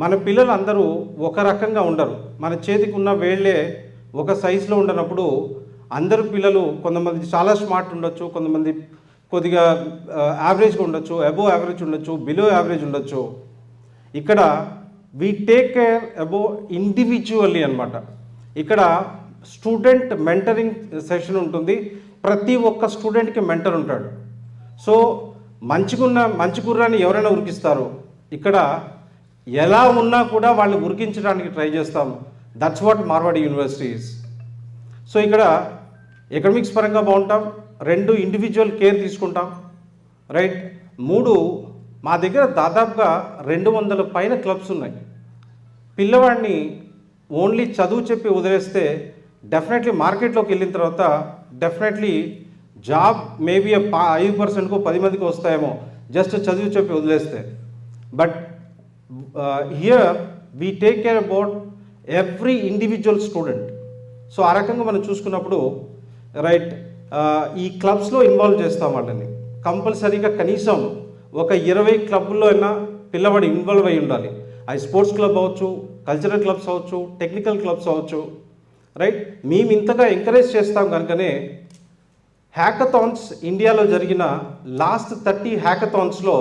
మన పిల్లలు అందరూ ఒక రకంగా ఉండరు. మన చేతికి ఉన్న వేళ్ళే ఒక సైజులో ఉండనప్పుడు అందరు పిల్లలు కొంతమంది చాలా స్మార్ట్ ఉండొచ్చు, కొంతమంది కొద్దిగా యావరేజ్గా ఉండొచ్చు, అబోవ్ యావరేజ్ ఉండొచ్చు, బిలో యావరేజ్ ఉండొచ్చు. ఇక్కడ we take care above individually అనమాట. ఇక్కడ స్టూడెంట్ మెంటరింగ్ సెషన్ ఉంటుంది. ప్రతి ఒక్క స్టూడెంట్కి మెంటర్ ఉంటాడు. సో మంచి గుర్రాన్ని ఎవరైనా ఉరికిస్తారు. ఇక్కడ ఎలా ఉన్నా కూడా వాళ్ళని ఉరికించడానికి ట్రై చేస్తాం. That's what Marwadi universities. So ఇక్కడ ఎకడమిక్స్ పరంగా బాగుంటాం, 2 ఇండివిజువల్ కేర్ తీసుకుంటాం, రైట్. 3 మా దగ్గర దాదాపుగా 200 పైన క్లబ్స్ ఉన్నాయి. పిల్లవాడిని ఓన్లీ చదువు చెప్పి వదిలేస్తే డెఫినెట్లీ మార్కెట్లోకి వెళ్ళిన తర్వాత డెఫినెట్లీ జాబ్ మేబీ 5%కో 10 మందికి వస్తాయేమో జస్ట్ చదువు చెప్పి వదిలేస్తే. But here we take care about every individual student. So ఆ రకంగా మనం చూసుకున్నప్పుడు రైట్ ఈ క్లబ్స్లో ఇన్వాల్వ్ చేస్తాం వాళ్ళని. కంపల్సరీగా కనీసం ఒక 20 క్లబ్లో అయినా పిల్లవాడు ఇన్వాల్వ్ అయి ఉండాలి. అది స్పోర్ట్స్ క్లబ్ అవ్వచ్చు, కల్చరల్ క్లబ్స్ అవ్వచ్చు, టెక్నికల్ క్లబ్స్ అవ్వచ్చు, రైట్. మేము ఇంతగా ఎంకరేజ్ చేస్తాం కనుకనే హ్యాకథాన్స్ ఇండియాలో జరిగిన లాస్ట్ 30 హ్యాకథాన్స్లో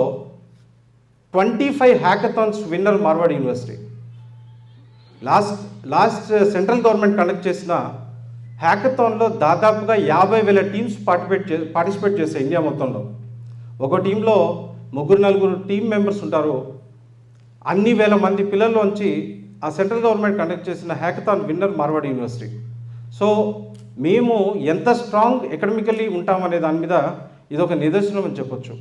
25 hackathons winner Marwadi university. Last central government conduct చేసిన హ్యాకథాన్లో దాదాపుగా 50,000 టీమ్స్ పార్టిసిపేట్ చేశాయి ఇండియా మొత్తంలో. ఒక టీంలో 3-4 టీమ్ మెంబర్స్ ఉంటారు. అన్ని వేల మంది పిల్లల్లోంచి ఆ సెంట్రల్ గవర్నమెంట్ కండక్ట్ చేసిన hackathon winner Marwadi university. So మేము ఎంత స్ట్రాంగ్ ఎకడమికల్లీ ఉంటామనే దాని మీద ఇదొక నిదర్శనం అని చెప్పొచ్చు.